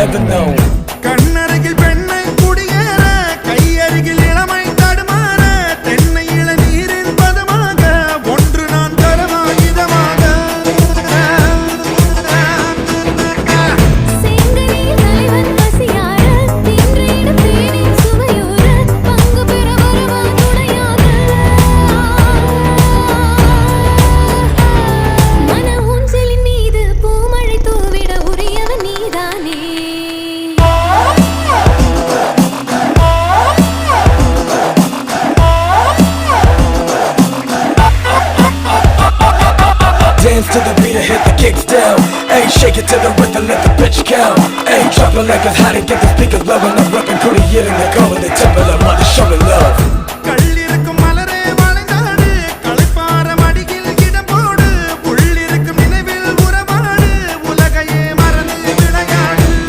ever known. கண்ணருகில் பெண்ணை குடியேற கையருகில் இளமை தடுமாற தென்னை இளநீரின் பதமாக ஒன்று நான் தரமா இதமாக செங்கனில் தலைவன் பசியார தின்றிட தேனின் சுவையூர பங்கு பெற வருவா துணையாக மன ஊஞ்சலின் மீது பூமழை தூவிட உரியவன் நீதானே. Dance to the beat and hit the kicks down. Ayy, shake it to the rhythm, let the bitch count. Ayy, drop it like it's hot and get the speakers low. And I'm rapping pretty yet in the go in the temple of mother, show me love.